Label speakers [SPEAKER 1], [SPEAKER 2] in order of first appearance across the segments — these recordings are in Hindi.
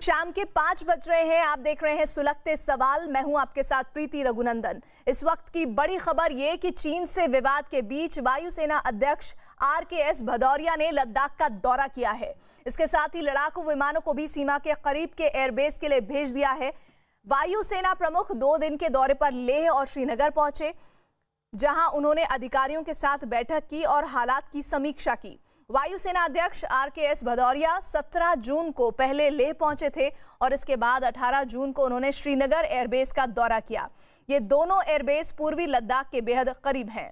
[SPEAKER 1] शाम के 5 बज रहे हैं। आप देख रहे हैं सुलगते सवाल। मैं हूं आपके साथ प्रीति रघुनंदन। इस वक्त की बड़ी खबर ये कि चीन से विवाद के बीच वायुसेना अध्यक्ष RKS भदौरिया ने लद्दाख का दौरा किया है। इसके साथ ही लड़ाकू विमानों को भी सीमा के करीब के एयरबेस के लिए भेज दिया है। वायुसेना प्रमुख 2 दिन के दौरे पर लेह और श्रीनगर पहुंचे, जहां उन्होंने अधिकारियों के साथ बैठक की और हालात की समीक्षा की। वायुसेना अध्यक्ष RKS भदौरिया 17 जून को पहले लेह पहुंचे थे और इसके बाद 18 जून को उन्होंने श्रीनगर एयरबेस का दौरा किया। ये दोनों एयरबेस पूर्वी लद्दाख के बेहद करीब हैं।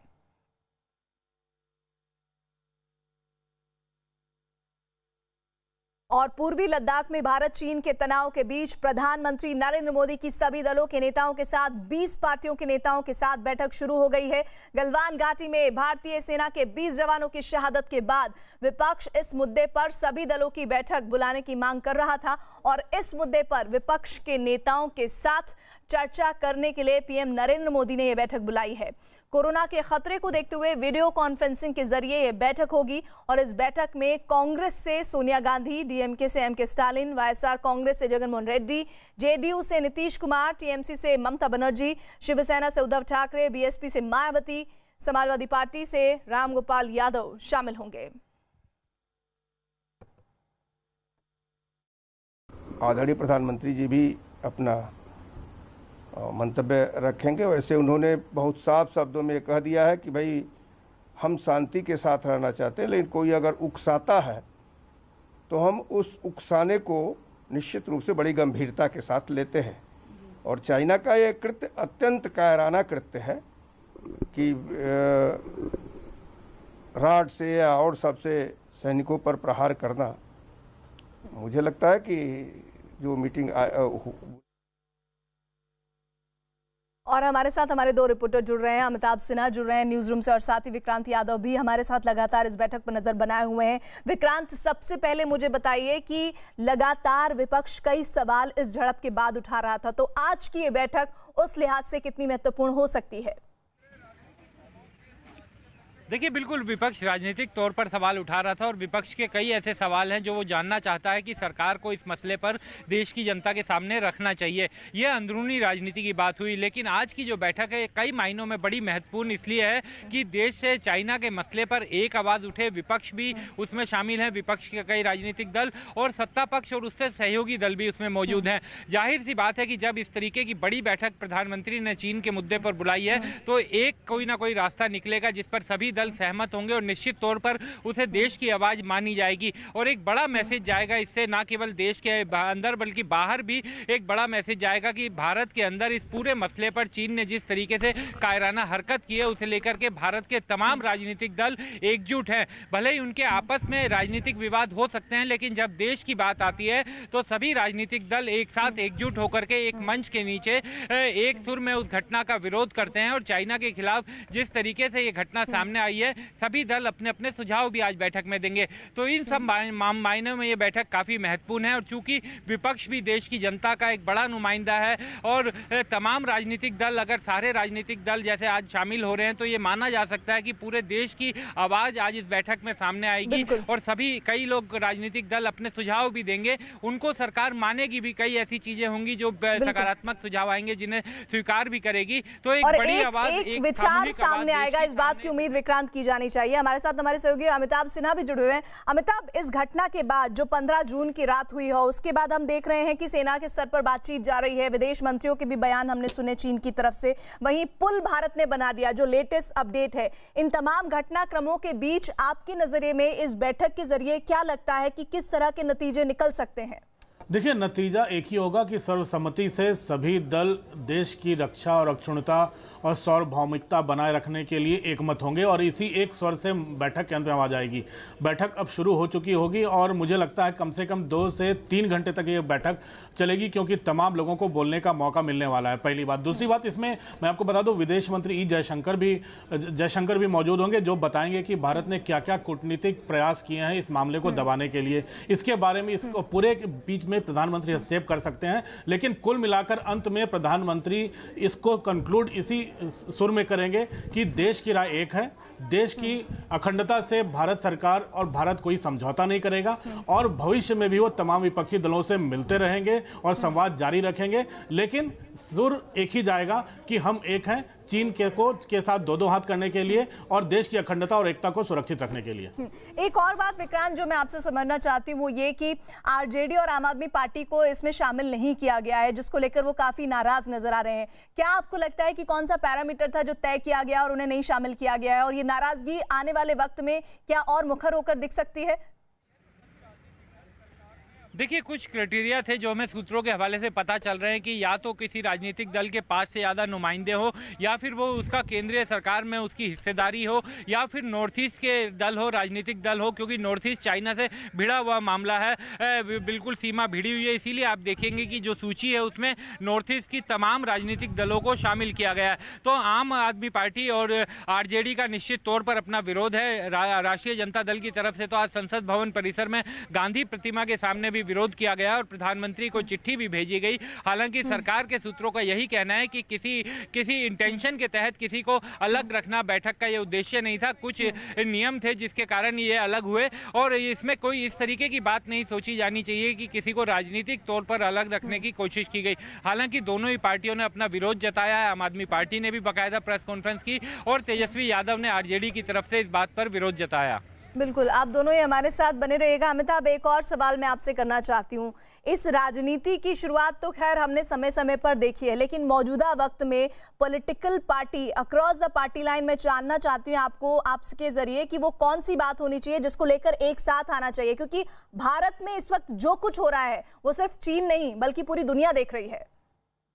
[SPEAKER 1] और पूर्वी लद्दाख में भारत चीन के तनाव के बीच प्रधानमंत्री नरेंद्र मोदी की सभी दलों के नेताओं के साथ 20 पार्टियों के नेताओं के साथ बैठक शुरू हो गई है। गलवान घाटी में भारतीय सेना के 20 जवानों की शहादत के बाद विपक्ष इस मुद्दे पर सभी दलों की बैठक बुलाने की मांग कर रहा था और इस मुद्दे पर विपक्ष के नेताओं के साथ चर्चा करने के लिए पीएम नरेंद्र मोदी ने यह बैठक बुलाई है। कोरोना के खतरे को देखते हुए वीडियो कॉन्फ्रेंसिंग के जरिए यह बैठक होगी और इस बैठक में कांग्रेस से सोनिया गांधी, DMK से MK स्टालिन, YSR कांग्रेस से जगनमोहन रेड्डी, JDU से नीतीश कुमार, TMC से ममता बनर्जी, शिवसेना से उद्धव ठाकरे, BSP से मायावती, समाजवादी पार्टी से रामगोपाल यादव शामिल होंगे।
[SPEAKER 2] आदरणीय प्रधानमंत्री जी भी अपना मंतव्य रखेंगे। वैसे उन्होंने बहुत साफ शब्दों में कह दिया है कि भाई हम शांति के साथ रहना चाहते हैं, लेकिन कोई अगर उकसाता है तो हम उस उकसाने को निश्चित रूप से बड़ी गंभीरता के साथ लेते हैं। और चाइना का ये कृत्य अत्यंत कायराना कृत्य है कि राड से या और सबसे सैनिकों पर प्रहार करना। मुझे लगता है कि जो मीटिंग
[SPEAKER 1] और हमारे साथ हमारे 2 रिपोर्टर जुड़ रहे हैं। अमिताभ सिन्हा जुड़ रहे हैं न्यूज रूम से और साथ ही विक्रांत यादव भी हमारे साथ लगातार इस बैठक पर नजर बनाए हुए हैं। विक्रांत, सबसे पहले मुझे बताइए कि लगातार विपक्ष कई सवाल इस झड़प के बाद उठा रहा था, तो आज की ये बैठक उस लिहाज से कितनी महत्वपूर्ण हो सकती है?
[SPEAKER 3] देखिए, बिल्कुल विपक्ष राजनीतिक तौर पर सवाल उठा रहा था और विपक्ष के कई ऐसे सवाल हैं जो वो जानना चाहता है कि सरकार को इस मसले पर देश की जनता के सामने रखना चाहिए। यह अंदरूनी राजनीति की बात हुई, लेकिन आज की जो बैठक है कई मायनों में बड़ी महत्वपूर्ण इसलिए है कि देश से चाइना के मसले पर एक आवाज़ उठे। विपक्ष भी उसमें शामिल है, विपक्ष के कई राजनीतिक दल और सत्ता पक्ष और उससे सहयोगी दल भी उसमें मौजूद हैं। जाहिर सी बात है कि जब इस तरीके की बड़ी बैठक प्रधानमंत्री ने चीन के मुद्दे पर बुलाई है तो एक कोई ना कोई रास्ता निकलेगा जिस पर सभी दल सहमत होंगे और निश्चित तौर पर उसे देश की आवाज मानी जाएगी और एक बड़ा मैसेज जाएगा इससे, न केवल देश के अंदर बल्कि बाहर भी एक बड़ा मैसेज जाएगा कि भारत के अंदर इस पूरे मसले पर चीन ने जिस तरीके से कायराना हरकत की है उसे लेकर के भारत के तमाम राजनीतिक दल एकजुट हैं। भले ही उनके आपस में राजनीतिक विवाद हो सकते हैं, लेकिन जब देश की बात आती है तो सभी राजनीतिक दल एक साथ एकजुट होकर के एक मंच के नीचे एक सुर में उस घटना का विरोध करते हैं और चाइना के खिलाफ जिस तरीके से ये घटना सामने आई है सभी दल अपने अपने सुझाव भी आज बैठक में देंगे। तो इन सब मायनों में ये बैठक काफी महत्वपूर्ण है और चूंकि विपक्ष भी देश की जनता का एक बड़ा नुमाइंदा है और तमाम राजनीतिक दल, अगर सारे राजनीतिक दल जैसे आज शामिल हो रहे हैं तो ये माना जा सकता है कि पूरे देश की आवाज आज इस बैठक में सामने आएगी और सभी कई लोग राजनीतिक दल अपने सुझाव भी देंगे। उनको सरकार मानेगी भी, कई ऐसी चीजें होंगी जो सकारात्मक सुझाव आएंगे जिन्हें स्वीकार भी करेगी। तो एक बड़ी आवाज, एक
[SPEAKER 1] विचार सामने आएगा। इस बात की उम्मीद विक्रांत की जानी चाहिए। हमारे साथ हमारे सहयोगी अमिताभ सिन्हा भी जुड़े हुए हैं। अमिताभ, इस घटना के बाद जो 15 जून की रात हुई हो उसके बाद हम देख रहे हैं कि सेना के स्तर पर बातचीत जा रही है, विदेश मंत्रियों के भी बयान हमने सुने चीन की तरफ से। वहीं पुल भारत ने बना दिया, जो लेटेस्ट अपडेट है। इन तमाम घटनाक्रमों के बीच आपके नजरिए में इस बैठक के जरिए क्या लगता है कि किस तरह के नतीजे निकल सकते हैं?
[SPEAKER 4] देखिए, नतीजा एक ही होगा कि सर्वसम्मति से सभी दल देश की रक्षा और अक्षुण्णता और सार्वभौमिकता बनाए रखने के लिए एकमत होंगे और इसी एक स्वर से बैठक के अंत में आवाज आएगी। बैठक अब शुरू हो चुकी होगी और मुझे लगता है कम से कम 2 से 3 घंटे तक ये बैठक चलेगी, क्योंकि तमाम लोगों को बोलने का मौका मिलने वाला है। पहली बात। दूसरी बात, इसमें मैं आपको बता दूं विदेश मंत्री जयशंकर भी मौजूद होंगे, जो बताएंगे कि भारत ने क्या क्या कूटनीतिक प्रयास किए हैं इस मामले को दबाने के लिए। इसके बारे में इसको पूरे बीच में प्रधानमंत्री हस्तक्षेप कर सकते हैं, लेकिन कुल मिलाकर अंत में प्रधानमंत्री इसको कंक्लूड इसी सुर में करेंगे कि देश की राय एक है, देश की अखंडता से भारत सरकार और भारत कोई समझौता नहीं करेगा और भविष्य में भी वो तमाम विपक्षी दलों से मिलते रहेंगे और संवाद जारी रखेंगे, लेकिन सुर एक ही जाएगा कि हम एक हैं चीन के साथ दो हाथ करने के लिए और देश की अखंडता और एकता को सुरक्षित रखने के लिए।
[SPEAKER 1] एक और बात विक्रांत जो मैं आपसे समझना चाहती हूँ वो ये कि आरजेडी और आम आदमी पार्टी को इसमें शामिल नहीं किया गया है, जिसको लेकर वो काफी नाराज नजर आ रहे हैं। क्या आपको लगता है कि कौन सा पैरामीटर था जो तय किया गया और उन्हें नहीं शामिल किया गया है, और ये नाराजगी आने वाले वक्त में क्या और मुखर होकर दिख सकती है?
[SPEAKER 3] देखिए, कुछ क्राइटेरिया थे जो हमें सूत्रों के हवाले से पता चल रहे हैं कि या तो किसी राजनीतिक दल के 5 से ज़्यादा नुमाइंदे हो, या फिर वो उसका केंद्रीय सरकार में उसकी हिस्सेदारी हो, या फिर नॉर्थ ईस्ट के दल हो, राजनीतिक दल हो, क्योंकि नॉर्थ ईस्ट चाइना से भिड़ा हुआ मामला है, बिल्कुल सीमा भिड़ी हुई है। इसीलिए आप देखेंगे कि जो सूची है उसमें नॉर्थ ईस्ट की तमाम राजनीतिक दलों को शामिल किया गया है। तो आम आदमी पार्टी और आरजेडी का निश्चित तौर पर अपना विरोध है। राष्ट्रीय जनता दल की तरफ से तो आज संसद भवन परिसर में गांधी प्रतिमा के सामने भी विरोध किया गया और प्रधानमंत्री को चिट्ठी भी भेजी गई। हालांकि सरकार के सूत्रों का यही कहना है कि किसी इंटेंशन के तहत किसी को अलग रखना बैठक का ये उद्देश्य नहीं था। कुछ नियम थे जिसके कारण ये अलग हुए और इसमें कोई इस तरीके की बात नहीं सोची जानी चाहिए कि किसी को राजनीतिक तौर पर अलग रखने की कोशिश की गई। हालांकि दोनों ही पार्टियों ने अपना विरोध जताया है। आम आदमी पार्टी ने भी बाकायदा प्रेस कॉन्फ्रेंस की और तेजस्वी यादव ने आरजेडी की तरफ से इस बात पर विरोध जताया।
[SPEAKER 1] बिल्कुल, आप दोनों ही हमारे साथ बने रहिएगा। अमिताभ, एक और सवाल मैं आपसे करना चाहती हूँ। इस राजनीति की शुरुआत तो खैर हमने समय समय पर देखी है, लेकिन मौजूदा वक्त में political party across the party line में जानना चाहती हूँ आपके जरिए कि वो कौन सी बात होनी चाहिए जिसको लेकर एक साथ आना चाहिए, क्योंकि भारत में इस वक्त जो कुछ हो रहा है वो सिर्फ चीन नहीं बल्कि पूरी दुनिया देख रही है।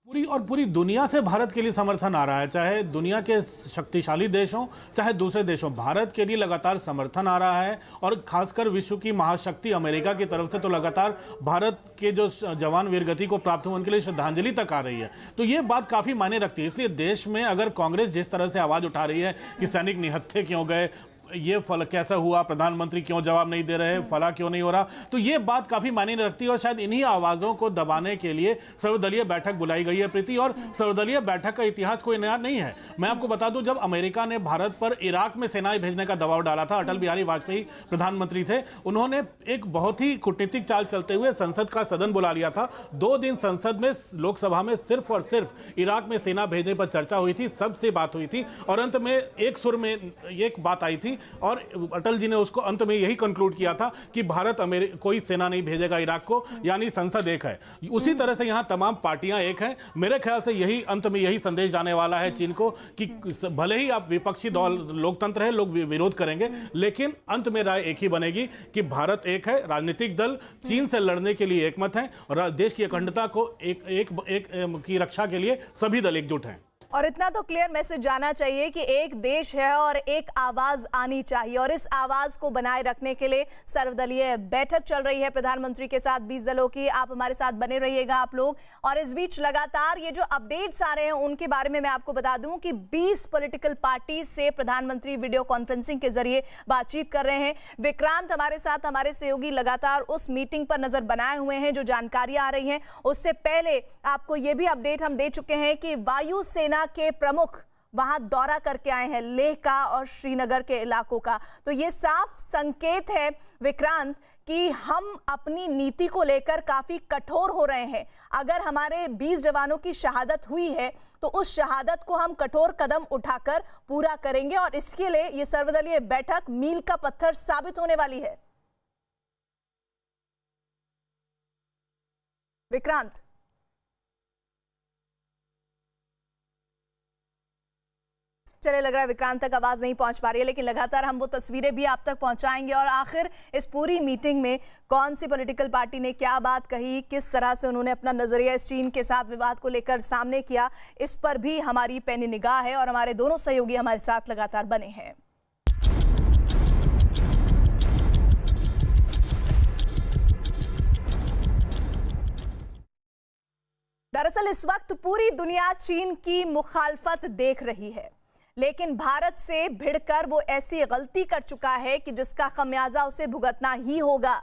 [SPEAKER 4] पूरी दुनिया से भारत के लिए समर्थन आ रहा है, चाहे दुनिया के शक्तिशाली देश हों चाहे दूसरे देश हों, भारत के लिए लगातार समर्थन आ रहा है। और खासकर विश्व की महाशक्ति अमेरिका की तरफ से तो लगातार भारत के जो जवान वीरगति को प्राप्त हुए उनके लिए श्रद्धांजलि तक आ रही है। तो ये बात काफ़ी मायने रखती है। इसलिए देश में अगर कांग्रेस जिस तरह से आवाज़ उठा रही है कि सैनिक निहत्थे क्यों गए, ये फल कैसा हुआ, प्रधानमंत्री क्यों जवाब नहीं दे रहे, फला क्यों नहीं हो रहा, तो ये बात काफी मायने रखती है। और शायद इन्हीं आवाजों को दबाने के लिए सर्वदलीय बैठक बुलाई गई है प्रीति। और सर्वदलीय बैठक का इतिहास कोई नया नहीं है। मैं आपको बता दूं, जब अमेरिका ने भारत पर इराक में सेनाएं भेजने का दबाव डाला था, अटल बिहारी वाजपेयी प्रधानमंत्री थे, उन्होंने एक बहुत ही कूटनीतिक चाल चलते हुए संसद का सदन बुला लिया था। 2 दिन संसद में, लोकसभा में सिर्फ और सिर्फ इराक में सेना भेजने पर चर्चा हुई थी, सबसे बात हुई थी और अंत में एक सुर में एक बात आई थी और अटल जी ने उसको अंत में यही कंक्लूड किया था कि भारत कोई सेना नहीं भेजेगा इराक को, यानी संसद एक है। उसी तरह से यहां तमाम पार्टियां एक हैं। मेरे ख्याल से यही अंत में यही संदेश जाने वाला है चीन को कि भले ही आप विपक्षी दल, लोकतंत्र है, लोग विरोध करेंगे, लेकिन अंत में राय एक ही बनेगी कि भारत एक है। राजनीतिक दल चीन से लड़ने के लिए एकमत हैं और देश की अखंडता को एक की रक्षा के लिए सभी दल एकजुट हैं।
[SPEAKER 1] और इतना तो क्लियर मैसेज जाना चाहिए कि एक देश है और एक आवाज आनी चाहिए, और इस आवाज को बनाए रखने के लिए सर्वदलीय बैठक चल रही है प्रधानमंत्री के साथ 20 दलों की। आप हमारे साथ बने रहिएगा आप लोग। और इस बीच लगातार ये जो अपडेट्स आ रहे हैं उनके बारे में मैं आपको बता दूं कि 20 पॉलिटिकल पार्टी से प्रधानमंत्री वीडियो कॉन्फ्रेंसिंग के जरिए बातचीत कर रहे हैं। विक्रांत हमारे साथ, हमारे सहयोगी लगातार उस मीटिंग पर नजर बनाए हुए हैं जो जानकारियां आ रही हैं। उससे पहले आपको ये भी अपडेट हम दे चुके हैं कि वायु सेना के प्रमुख वहां दौरा करके आए हैं, लेह का और श्रीनगर के इलाकों का। तो ये साफ संकेत है विक्रांत कि हम अपनी नीति को लेकर काफी कठोर हो रहे हैं। अगर हमारे 20 जवानों की शहादत हुई है तो उस शहादत को हम कठोर कदम उठाकर पूरा करेंगे, और इसके लिए ये सर्वदलीय बैठक मील का पत्थर साबित होने वाली है। विक्रांत, चले, लग रहा है विक्रांत तक आवाज नहीं पहुंच पा रही है, लेकिन लगातार हम वो तस्वीरें भी आप तक पहुंचाएंगे। और आखिर इस पूरी मीटिंग में कौन सी पॉलिटिकल पार्टी ने क्या बात कही, किस तरह से उन्होंने अपना नजरिया इस चीन के साथ विवाद को लेकर सामने किया, इस पर भी हमारी पैनी निगाह है और हमारे दोनों सहयोगी हमारे साथ लगातार बने हैं। दरअसल इस वक्त पूरी दुनिया चीन की मुखालफत देख रही है, लेकिन भारत से भिड़कर वो ऐसी गलती कर चुका है कि जिसका खमियाजा उसे भुगतना ही होगा।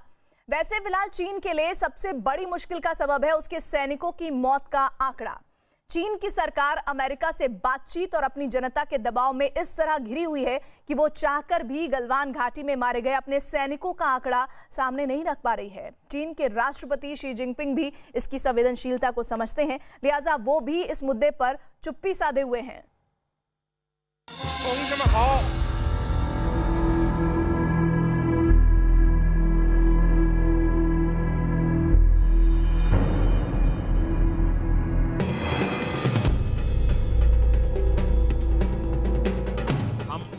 [SPEAKER 1] वैसे फिलहाल चीन के लिए सबसे बड़ी मुश्किल का सबब है उसके सैनिकों की मौत का आंकड़ा। चीन की सरकार अमेरिका से बातचीत और अपनी जनता के दबाव में इस तरह घिरी हुई है कि वो चाहकर भी गलवान घाटी में मारे गए अपने सैनिकों का आंकड़ा सामने नहीं रख पा रही है। चीन के राष्ट्रपति शी जिनपिंग भी इसकी संवेदनशीलता को समझते हैं, लिहाजा वो भी इस मुद्दे पर चुप्पी साधे हुए हैं।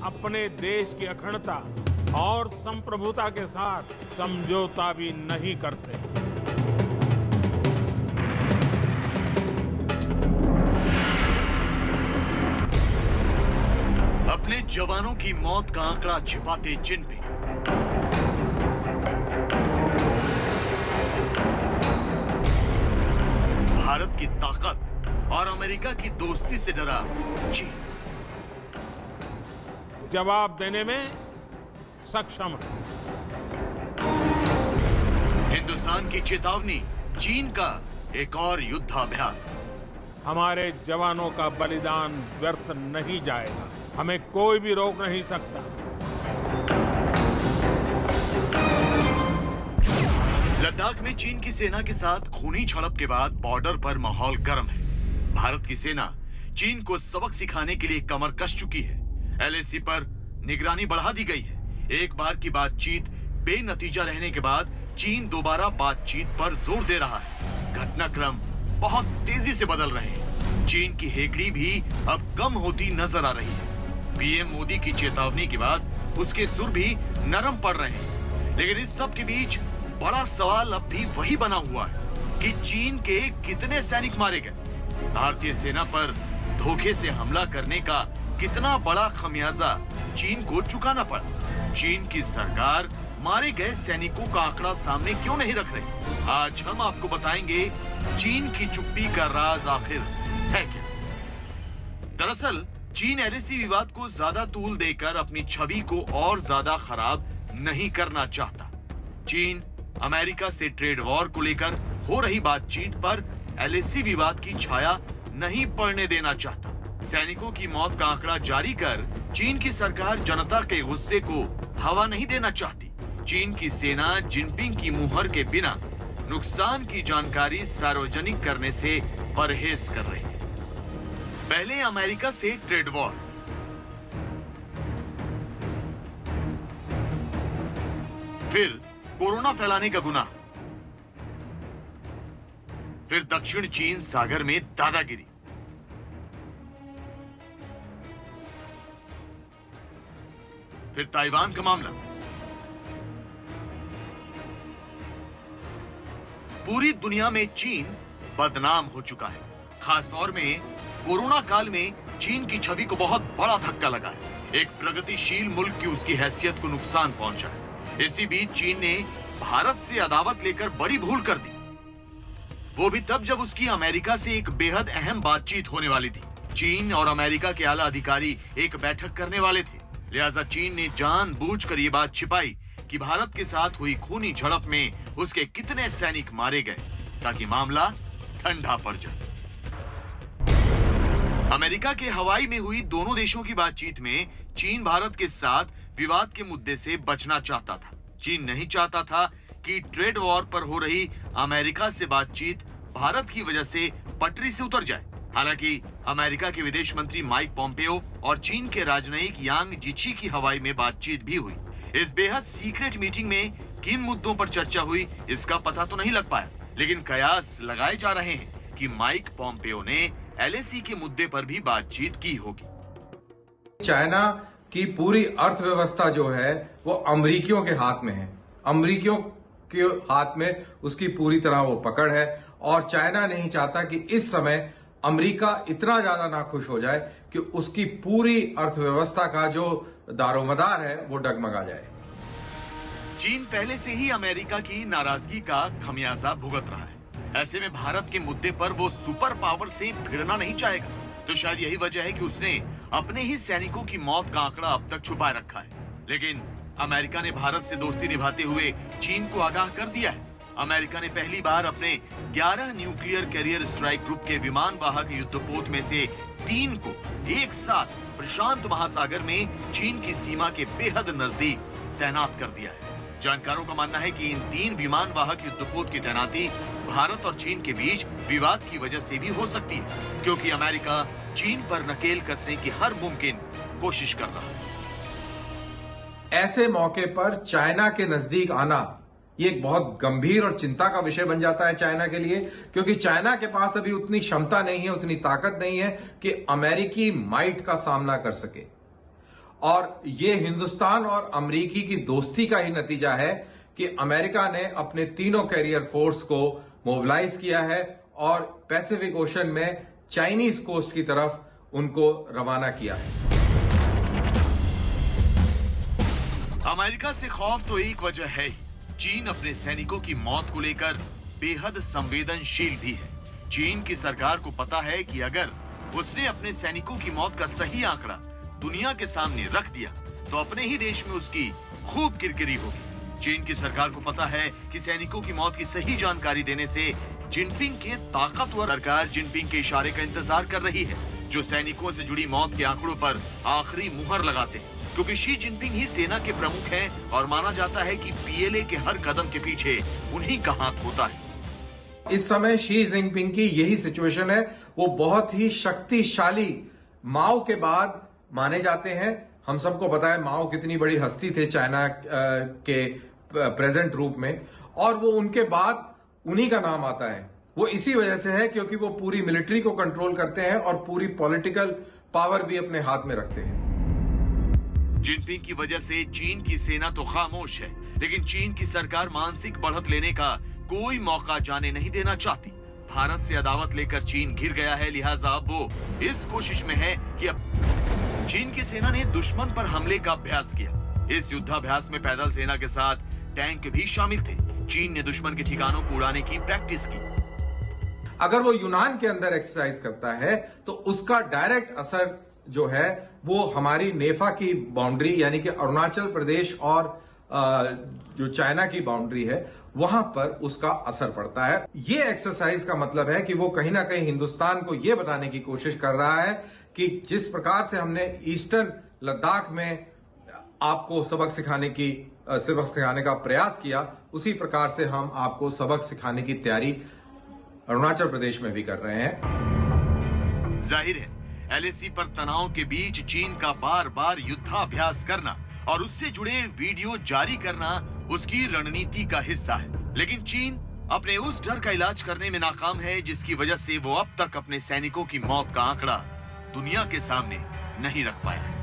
[SPEAKER 5] अपने देश की अखंडता और संप्रभुता के साथ समझौता भी नहीं करते।
[SPEAKER 6] अपने जवानों की मौत का आंकड़ा छिपाते जिनपिंग भारत की ताकत और अमेरिका की दोस्ती से डरा चीन
[SPEAKER 5] जवाब देने में सक्षम है।
[SPEAKER 6] हिंदुस्तान की चेतावनी, चीन का एक और युद्धाभ्यास।
[SPEAKER 5] हमारे जवानों का बलिदान व्यर्थ नहीं जाएगा, हमें कोई भी रोक नहीं सकता।
[SPEAKER 6] लद्दाख में चीन की सेना के साथ खूनी झड़प के बाद बॉर्डर पर माहौल गर्म है। भारत की सेना चीन को सबक सिखाने के लिए कमर कस चुकी है। LAC पर निगरानी बढ़ा दी गई है। एक बार की बातचीत बेनतीजा रहने के बाद चीन दोबारा बातचीत पर जोर दे रहा है। घटनाक्रम बहुत तेजी से बदल रहे हैं। चीन की हेकड़ी भी अब कम होती नजर आ रही है। PM मोदी की चेतावनी के बाद उसके सुर भी नरम पड़ रहे हैं। लेकिन इस सब के बीच बड़ा सवाल अब भी वही बना हुआ है कि चीन के कितने सैनिक मारे गए। भारतीय सेना पर धोखे से हमला करने का कितना बड़ा खमियाजा चीन को चुकाना पड़ा। चीन की सरकार मारे गए सैनिकों का आंकड़ा सामने क्यों नहीं रख रही? आज हम आपको बताएंगे चीन की चुप्पी का राज आखिर है क्या। दरअसल चीन LAC विवाद को ज्यादा तूल देकर अपनी छवि को और ज्यादा खराब नहीं करना चाहता। चीन अमेरिका से ट्रेड वॉर को लेकर हो रही बातचीत पर LAC विवाद की छाया नहीं पड़ने देना चाहता। सैनिकों की मौत का आंकड़ा जारी कर चीन की सरकार जनता के गुस्से को हवा नहीं देना चाहती। चीन की सेना जिनपिंग की मुहर के बिना नुकसान की जानकारी सार्वजनिक करने से परहेज कर रही है। पहले अमेरिका से ट्रेड वॉर, फिर कोरोना फैलाने का गुनाह, फिर दक्षिण चीन सागर में दादागिरी, फिर ताइवान का मामला। पूरी दुनिया में चीन बदनाम हो चुका है। खासतौर में कोरोना काल में चीन की छवि को बहुत बड़ा धक्का लगा है। एक प्रगतिशील मुल्क की उसकी हैसियत को नुकसान पहुंचा है। इसी बीच चीन ने भारत से अदावत लेकर बड़ी भूल कर दी, वो भी तब जब उसकी अमेरिका से एक बेहद अहम बातचीत होने वाली थी। चीन और अमेरिका के आला अधिकारी एक बैठक करने वाले थे। लिहाजा चीन ने जानबूझकर ये बात छिपाई कि भारत के साथ हुई खूनी झड़प में उसके कितने सैनिक मारे गए, ताकि मामला ठंडा पड़ जाए। अमेरिका के हवाई में हुई दोनों देशों की बातचीत में चीन भारत के साथ विवाद के मुद्दे से बचना चाहता था। चीन नहीं चाहता था कि ट्रेड वॉर पर हो रही अमेरिका से बातचीत भारत की वजह से पटरी से उतर जाए। हालांकि अमेरिका के विदेश मंत्री माइक पोम्पियो और चीन के राजनयिक यांग जीची की हवाई में बातचीत भी हुई। इस बेहद सीक्रेट मीटिंग में किन मुद्दों पर चर्चा हुई इसका पता तो नहीं लग पाया, लेकिन कयास लगाए जा रहे हैं कि माइक पोम्पियो ने LAC के मुद्दे पर भी बातचीत की होगी।
[SPEAKER 7] चाइना की पूरी अर्थव्यवस्था जो है वो अमरीकियों के हाथ में है। अमरीकियों के हाथ में उसकी पूरी तरह वो पकड़ है और चाइना नहीं चाहता कि इस समय अमेरिका इतना ज्यादा नाखुश हो जाए कि उसकी पूरी अर्थव्यवस्था का जो दारोमदार है वो डगमगा जाए।
[SPEAKER 6] चीन पहले से ही अमेरिका की नाराजगी का खमियाजा भुगत रहा है। ऐसे में भारत के मुद्दे पर वो सुपर पावर से भिड़ना नहीं चाहेगा। तो शायद यही वजह है कि उसने अपने ही सैनिकों की मौत का आंकड़ा अब तक छुपाए रखा है। लेकिन अमेरिका ने भारत से दोस्ती निभाते हुए चीन को आगाह कर दिया है। अमेरिका ने पहली बार अपने 11 न्यूक्लियर कैरियर स्ट्राइक ग्रुप के विमान वाहक युद्धपोत में से 3 को एक साथ प्रशांत महासागर में चीन की सीमा के बेहद नजदीक तैनात कर दिया है। जानकारों का मानना है कि इन 3 विमान वाहक युद्धपोत की तैनाती भारत और चीन के बीच विवाद की वजह से भी हो सकती है, क्योंकि अमेरिका चीन पर नकेल कसने की हर मुमकिन कोशिश कर रहा है।
[SPEAKER 7] ऐसे मौके पर चाइना के नजदीक आना ये एक बहुत गंभीर और चिंता का विषय बन जाता है चाइना के लिए, क्योंकि चाइना के पास अभी उतनी क्षमता नहीं है, उतनी ताकत नहीं है कि अमेरिकी माइट का सामना कर सके। और ये हिंदुस्तान और अमेरिकी की दोस्ती का ही नतीजा है कि अमेरिका ने अपने तीनों कैरियर फोर्स को मोबिलाइज किया है और पैसिफिक ओशन में चाइनीज कोस्ट की तरफ उनको रवाना किया है।
[SPEAKER 6] अमेरिका से खौफ तो एक वजह है ही, चीन अपने सैनिकों की मौत को लेकर बेहद संवेदनशील भी है। चीन की सरकार को पता है कि अगर उसने अपने सैनिकों की मौत का सही आंकड़ा दुनिया के सामने रख दिया तो अपने ही देश में उसकी खूब किरकिरी होगी। चीन की सरकार को पता है कि सैनिकों की मौत की सही जानकारी देने से जिनपिंग के ताकतवर सरकार जिनपिंग के इशारे का इंतजार कर रही है, जो सैनिकों से जुड़ी मौत के आंकड़ों पर आखिरी मुहर लगाते हैं, क्योंकि शी जिनपिंग ही सेना के प्रमुख हैं और माना जाता है कि पीएलए के हर कदम के पीछे उन्हीं का हाथ होता है।
[SPEAKER 7] इस समय शी जिनपिंग की यही सिचुएशन है। वो बहुत ही शक्तिशाली माओ के बाद माने जाते हैं। हम सबको पता है माओ कितनी बड़ी हस्ती थे चाइना के प्रेजेंट रूप में, और वो उनके बाद उन्हीं का नाम आता है। वो इसी वजह से है क्योंकि वो पूरी मिलिट्री को कंट्रोल करते हैं और पूरी पॉलिटिकल पावर भी अपने हाथ में रखते हैं।
[SPEAKER 6] जिनपिंग की वजह से चीन की सेना तो खामोश है, लेकिन चीन की सरकार मानसिक बढ़त लेने का कोई मौका जाने नहीं देना चाहती। भारत से अदावत लेकर चीन घिर गया है, लिहाजा अब वो इस कोशिश में है कि अब चीन की सेना ने दुश्मन पर हमले का अभ्यास किया। इस युद्धाभ्यास में पैदल सेना के साथ टैंक भी शामिल थे। चीन ने दुश्मन के ठिकानों को उड़ाने की प्रैक्टिस की।
[SPEAKER 7] अगर वो यूनान के अंदर एक्सरसाइज करता है तो उसका डायरेक्ट असर जो है वो हमारी नेफा की बाउंड्री यानी कि अरुणाचल प्रदेश और जो चाइना की बाउंड्री है वहां पर उसका असर पड़ता है। ये एक्सरसाइज का मतलब है कि वो कहीं ना कहीं हिंदुस्तान को ये बताने की कोशिश कर रहा है कि जिस प्रकार से हमने ईस्टर्न लद्दाख में आपको सबक सिखाने का प्रयास किया, उसी प्रकार से हम आपको सबक सिखाने की तैयारी अरुणाचल प्रदेश में भी कर रहे हैं।
[SPEAKER 6] जाहिर है एलएसी पर तनाव के बीच चीन का बार बार युद्धाभ्यास करना और उससे जुड़े वीडियो जारी करना उसकी रणनीति का हिस्सा है। लेकिन चीन अपने उस डर का इलाज करने में नाकाम है जिसकी वजह से वो अब तक अपने सैनिकों की मौत का आंकड़ा दुनिया के सामने नहीं रख पाया।